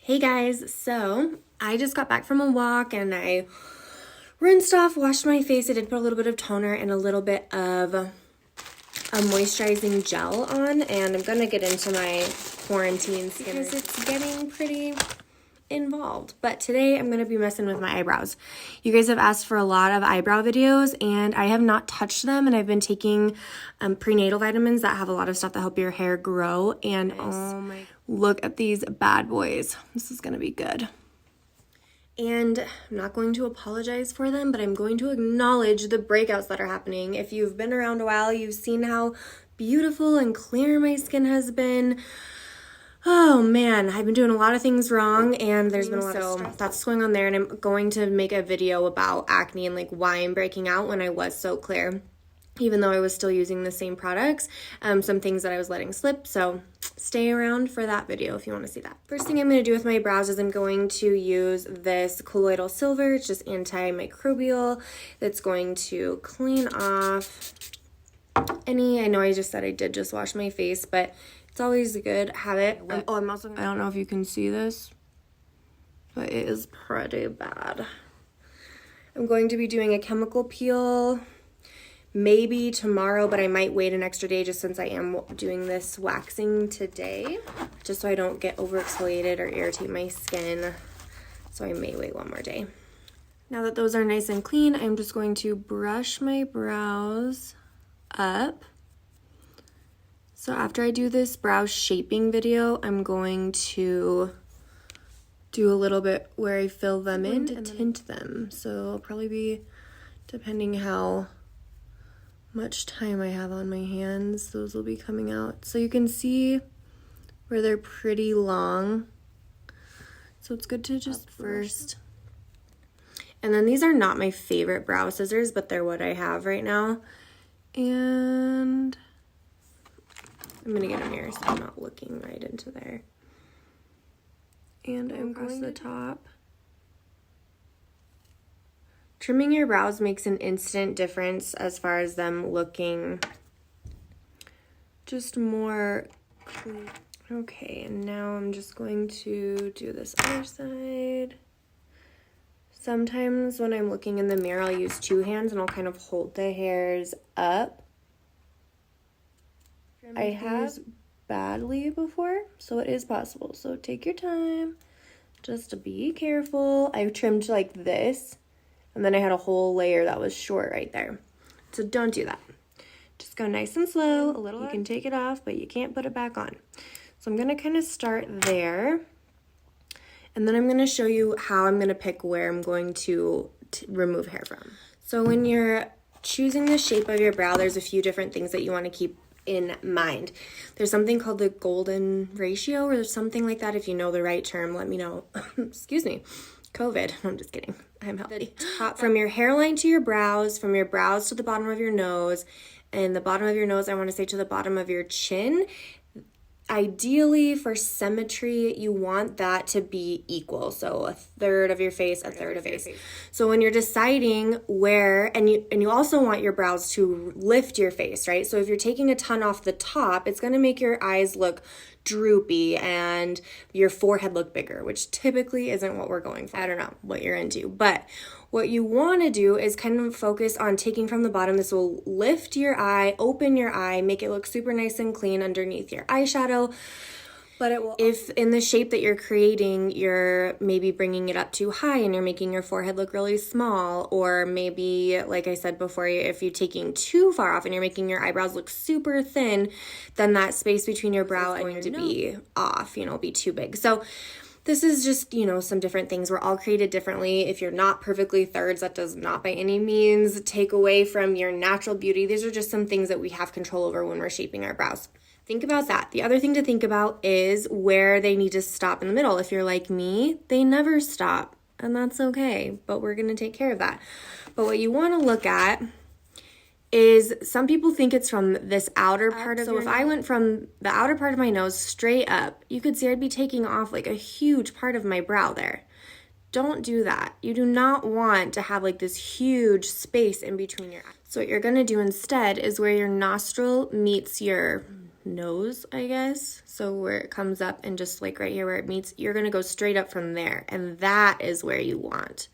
Hey guys, so I just got back from a walk and I rinsed off, washed my face. I did put a little bit of toner and a little bit of a moisturizing gel on, and I'm gonna get into my quarantine skin because it's getting pretty involved. But today I'm gonna be messing with my eyebrows. You guys have asked for a lot of eyebrow videos and I have not touched them, and I've been taking prenatal vitamins that have a lot of stuff that help your hair grow. And oh my, look at these bad boys. This is gonna be good. And I'm not going to apologize for them, but I'm going to acknowledge the breakouts that are happening. If you've been around a while, you've seen how beautiful and clear my skin has been. Oh man, I've been doing a lot of things wrong, and there's been a lot of stress that's going on there, and I'm going to make a video about acne and like why I'm breaking out when I was so clear, even though I was still using the same products. Some things that I was letting slip, so stay around for that video if you want to see that. First thing I'm going to do with my brows is I'm going to use this colloidal silver. It's just antimicrobial. That's going to clean off I know I just said I did just wash my face, but it's always a good habit. I'm also, I don't know if you can see this, but it is pretty bad. I'm going to be doing a chemical peel maybe tomorrow, but I might wait an extra day just since I am doing this waxing today, just so I don't get over exfoliated or irritate my skin. So I may wait one more day. Now that those are nice and clean, I'm just going to brush my brows up. So after I do this brow shaping video, I'm going to do a little bit where I fill them in to tint them. So I'll probably be, depending how much time I have on my hands, those will be coming out. So you can see where they're pretty long. So it's good to just first. And then these are not my favorite brow scissors, but they're what I have right now. And I'm gonna get a mirror so I'm not looking right into there. And I'm across the top. Trimming your brows makes an instant difference as far as them looking just more clean. Okay, and now I'm just going to do this other side. Sometimes when I'm looking in the mirror, I'll use two hands and I'll kind of hold the hairs up. I have badly before, so it is possible. So take your time, just to be careful. I trimmed like this, and then I had a whole layer that was short right there. So don't do that. Just go nice and slow. A little, you can take it off, but you can't put it back on. So I'm gonna kind of start there, and then I'm gonna show you how I'm gonna pick where I'm going to remove hair from. So when you're choosing the shape of your brow, there's a few different things that you want to keep in mind. There's something called the golden ratio, or there's something like that. If you know the right term, let me know. Excuse me. COVID. I'm just kidding. I'm healthy. Top from your hairline to your brows, from your brows to the bottom of your nose, and the bottom of your nose, I want to say to the bottom of your chin. Ideally, for symmetry, you want that to be equal. So a third of your face, a third of your face. So when you're deciding where, and you also want your brows to lift your face, right? So if you're taking a ton off the top, it's going to make your eyes look droopy and your forehead look bigger, which typically isn't what we're going for. I don't know what you're into, but what you want to do is kind of focus on taking from the bottom. This will lift your eye, open your eye, make it look super nice and clean underneath your eyeshadow. But it will, if in the shape that you're creating, you're maybe bringing it up too high and you're making your forehead look really small, or maybe, like I said before, if you're taking too far off and you're making your eyebrows look super thin, then that space between your brow and your be off, be too big. So this is just, some different things. We're all created differently. If you're not perfectly thirds, that does not by any means take away from your natural beauty. These are just some things that we have control over when we're shaping our brows. Think about that. The other thing to think about is where they need to stop in the middle. If you're like me, they never stop, and that's okay, but we're going to take care of that. But what you want to look at is, some people think it's from this outer part of your nose. So if I went from the outer part of my nose straight up, you could see I'd be taking off like a huge part of my brow there. Don't do that. You do not want to have like this huge space in between your eyes. So what you're going to do instead is where your nostril meets your nose, I guess. So where it comes up and just like right here where it meets, you're going to go straight up from there. And that is where you want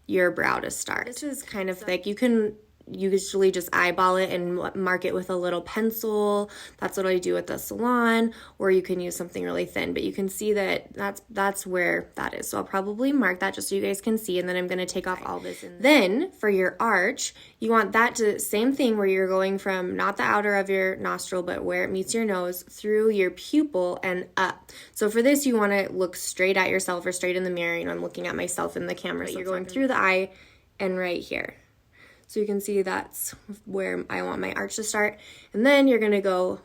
your brow to start. This is kind of thick. You can usually just eyeball it and mark it with a little pencil. That's what I do at the salon, or you can use something really thin, but you can see that that's where that is. So I'll probably mark that just so you guys can see, and then I'm going to take off all this. Then for your arch, you want that to, same thing where you're going from not the outer of your nostril, but where it meets your nose through your pupil and up. So for this, you want to look straight at yourself or straight in the mirror. You know, I'm looking at myself in the camera. So you're going through the eye and right here. So you can see that's where I want my arch to start. And then you're going to go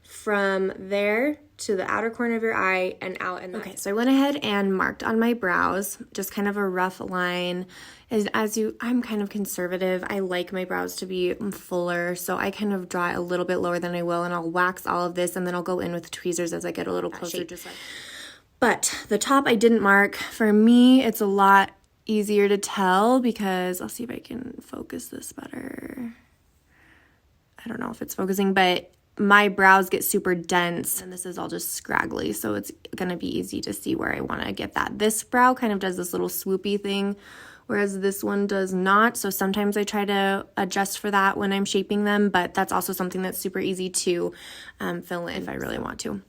from there to the outer corner of your eye and out. And okay, so I went ahead and marked on my brows, just kind of a rough line. I'm kind of conservative. I like my brows to be fuller, so I kind of draw it a little bit lower than I will, and I'll wax all of this, and then I'll go in with tweezers as I get a little closer. But the top I didn't mark. For me, it's a lot easier to tell because I'll see if I can focus this better. I don't know if it's focusing, but my brows get super dense and this is all just scraggly, so it's gonna be easy to see where I want to get that. This brow kind of does this little swoopy thing, whereas this one does not. So sometimes I try to adjust for that when I'm shaping them, but that's also something that's super easy to fill in if I really want to.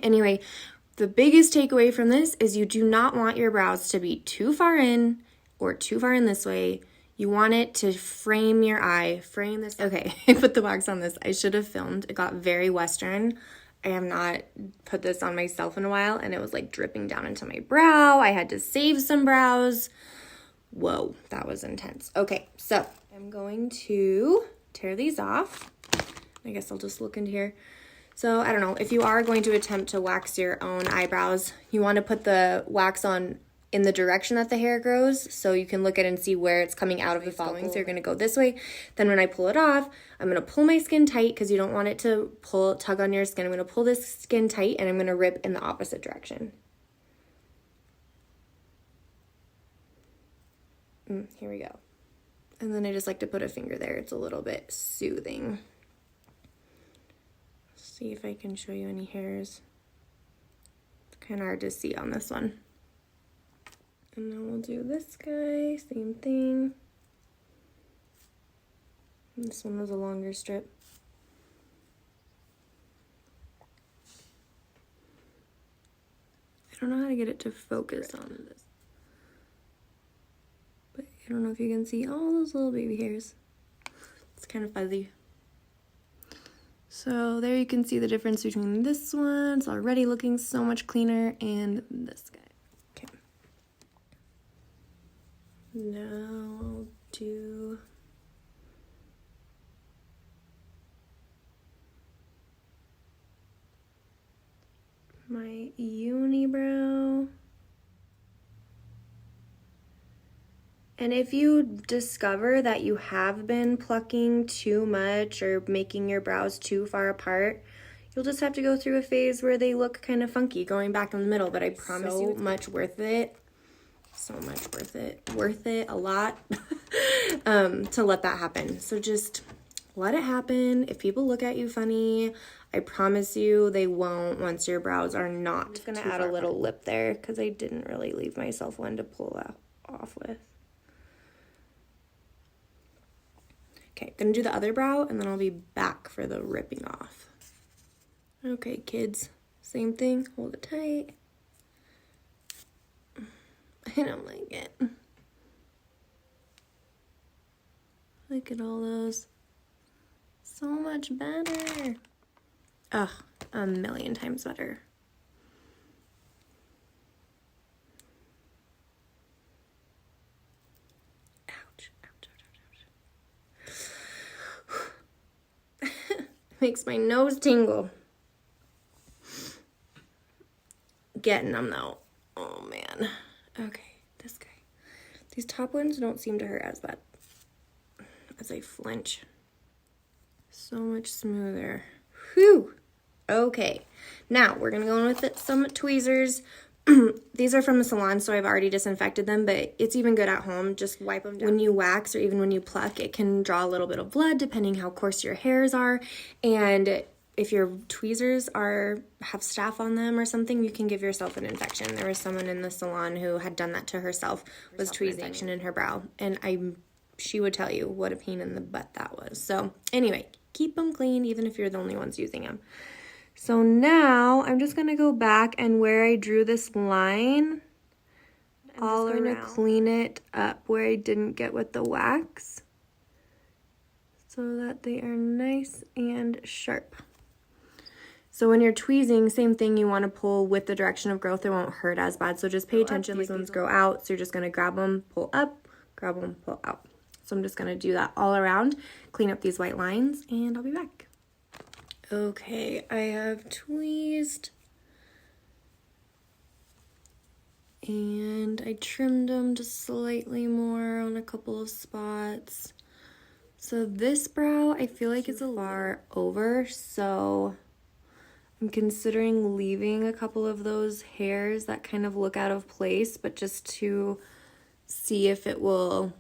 Anyway, the biggest takeaway from this is you do not want your brows to be too far in or too far in this way. You want it to frame your eye, frame this. Okay, I put the wax on this. I should have filmed. It got very Western. I have not put this on myself in a while, and it was like dripping down into my brow. I had to save some brows. Whoa, that was intense. Okay, so I'm going to tear these off. I guess I'll just look into here. So I don't know, if you are going to attempt to wax your own eyebrows, you want to put the wax on in the direction that the hair grows, so you can look at it and see where it's coming out of the following. So you're going to go this way. Then when I pull it off, I'm going to pull my skin tight because you don't want it to tug on your skin. I'm going to pull this skin tight and I'm going to rip in the opposite direction. Here we go. And then I just like to put a finger there. It's a little bit soothing. See if I can show you any hairs. It's kind of hard to see on this one. And then we'll do this guy, same thing. And this one was a longer strip. I don't know how to get it to focus on this. But I don't know if you can see all those little baby hairs. It's kind of fuzzy. So there you can see the difference between this one, it's already looking so much cleaner, and this guy. Okay. Now I'll do my unibrow. And if you discover that you have been plucking too much or making your brows too far apart, you'll just have to go through a phase where they look kind of funky going back in the middle. But I promise you, it's much worth it. So much worth it. Worth it a lot to let that happen. So just let it happen. If people look at you funny, I promise you they won't once your brows are not. I'm just going to add a little lip there because I didn't really leave myself one to pull off with. Okay, gonna do the other brow and then I'll be back for the ripping off. Okay, kids, same thing, hold it tight. I don't like it. Look at all those. So much better. Ugh, a million times better. Makes my nose tingle. Getting them though. Oh man. Okay, this guy. These top ones don't seem to hurt as bad as I flinch. So much smoother. Whew. Okay. Now we're gonna go in with some tweezers. These are from the salon, so I've already disinfected them, but it's even good at home. Just wipe them down. When you wax or even when you pluck, it can draw a little bit of blood depending how coarse your hairs are. And if your tweezers have staph on them or something, you can give yourself an infection. There was someone in the salon who had done that to herself, was tweezing infection in her brow, and she would tell you what a pain in the butt that was. So anyway, keep them clean even if you're the only ones using them. So now I'm just gonna go back, and where I drew this line, I'm going to clean it up where I didn't get with the wax, so that they are nice and sharp. So when you're tweezing, same thing, you want to pull with the direction of growth. It won't hurt as bad. So just pay attention. These ones grow out. So you're just going to grab them, pull up, grab them, pull out. So I'm just going to do that all around, clean up these white lines, and I'll be back. Okay, I have tweezed. And I trimmed them just slightly more on a couple of spots. So this brow, I feel like is a far over, so I'm considering leaving a couple of those hairs that kind of look out of place, but just to see if it will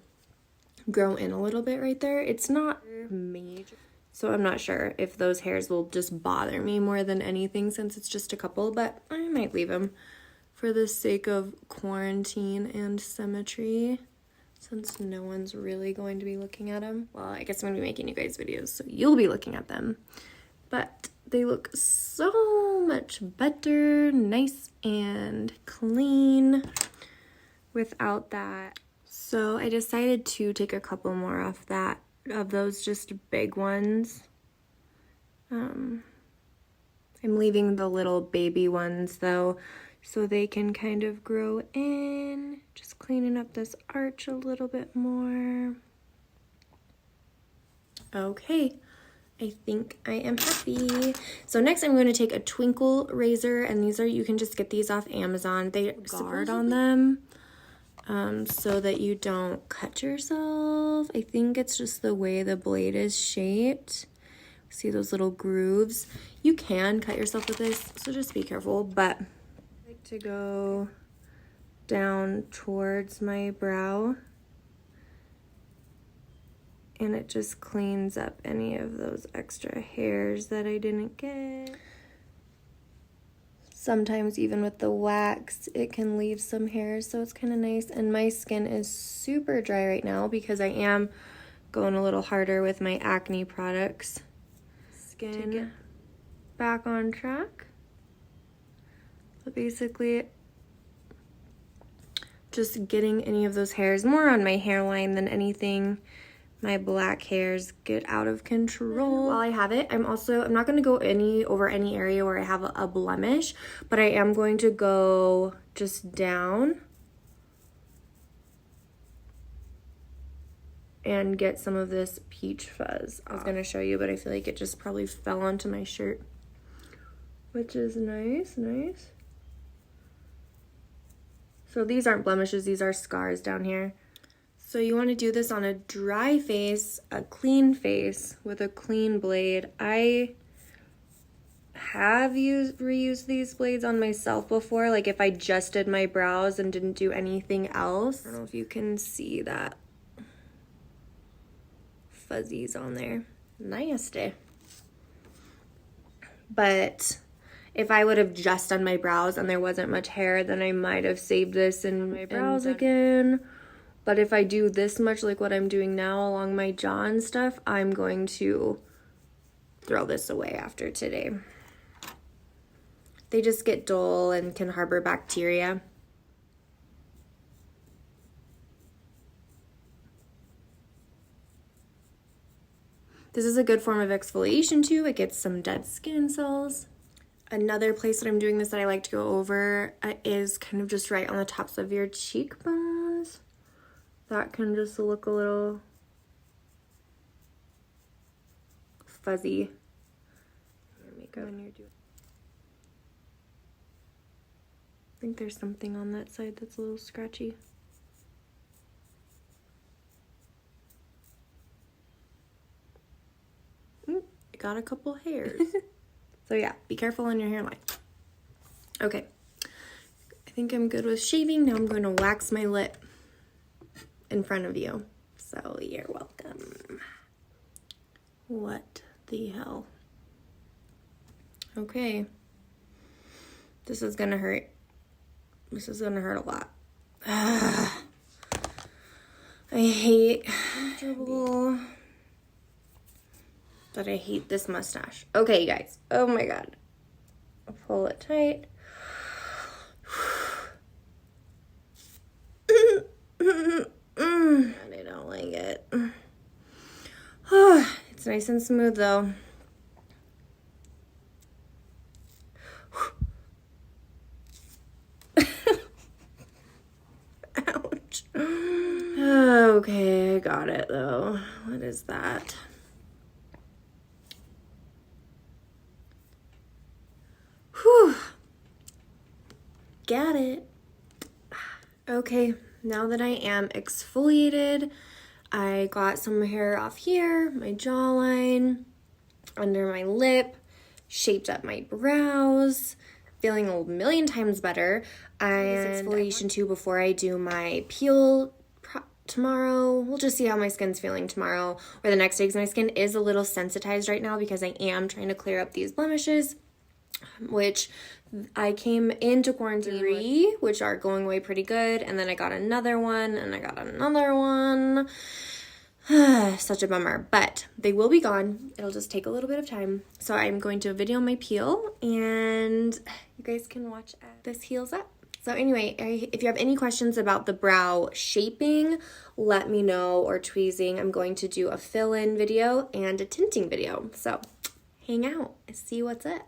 grow in a little bit right there. It's not major, so I'm not sure if those hairs will just bother me more than anything since it's just a couple, but I might leave them for the sake of quarantine and symmetry, since no one's really going to be looking at them. Well, I guess I'm going to be making you guys videos, so you'll be looking at them. But they look so much better, nice and clean without that. So I decided to take a couple more off of those just big ones. I'm leaving the little baby ones though, so they can kind of grow in. Just cleaning up this arch a little bit more. Okay, I think I am happy. So next I'm going to take a twinkle razor, and you can just get these off Amazon. They guard on them so that you don't cut yourself. I think it's just the way the blade is shaped. See those little grooves? You can cut yourself with this, so just be careful, but I like to go down towards my brow, and it just cleans up any of those extra hairs that I didn't get. Sometimes even with the wax, it can leave some hairs, so it's kind of nice. And my skin is super dry right now because I am going a little harder with my acne products. Skin back on track. But basically, just getting any of those hairs more on my hairline than anything. My black hairs get out of control. While I have it, I'm not going to go over any area where I have a blemish, but I am going to go just down and get some of this peach fuzz. I was going to show you, but I feel like it just probably fell onto my shirt, which is nice. So these aren't blemishes, these are scars down here. So you want to do this on a dry face, a clean face with a clean blade. I have reused these blades on myself before, like if I just did my brows and didn't do anything else. I don't know if you can see that fuzzies on there. Nasty. But if I would have just done my brows and there wasn't much hair, then I might have saved this in my brows again. But if I do this much, like what I'm doing now along my jaw and stuff, I'm going to throw this away after today. They just get dull and can harbor bacteria. This is a good form of exfoliation too. It gets some dead skin cells. Another place that I'm doing this that I like to go over is kind of just right on the tops of your cheekbones. That can just look a little fuzzy. Makeup when you're doing. I think there's something on that side that's a little scratchy. I got a couple hairs. So yeah, be careful on your hairline. Okay, I think I'm good with shaving. Now I'm going to wax my lip in front of you. So you're welcome. What the hell? Okay. This is gonna hurt. This is gonna hurt a lot. I hate comfortable, but I hate this mustache. Okay, you guys. Oh my god. I'll pull it tight. And I don't like it. It's nice and smooth though. Ouch. Okay, I got it though. What is that? Whew. Got it. Okay, now that I am exfoliated, I got some hair off here, my jawline, under my lip, shaped up my brows, feeling a million times better. And exfoliation too before I do my peel tomorrow. We'll just see how my skin's feeling tomorrow or the next day, because my skin is a little sensitized right now because I am trying to clear up these blemishes, which I came into quarantine which are going away pretty good, and then I got another one, and I got another one. Such a bummer, but they will be gone. It'll just take a little bit of time. So I'm going to video my peel, and you guys can watch as this heals up. So anyway, if you have any questions about the brow shaping, let me know, or tweezing. I'm going to do a fill-in video and a tinting video. So hang out and see what's up.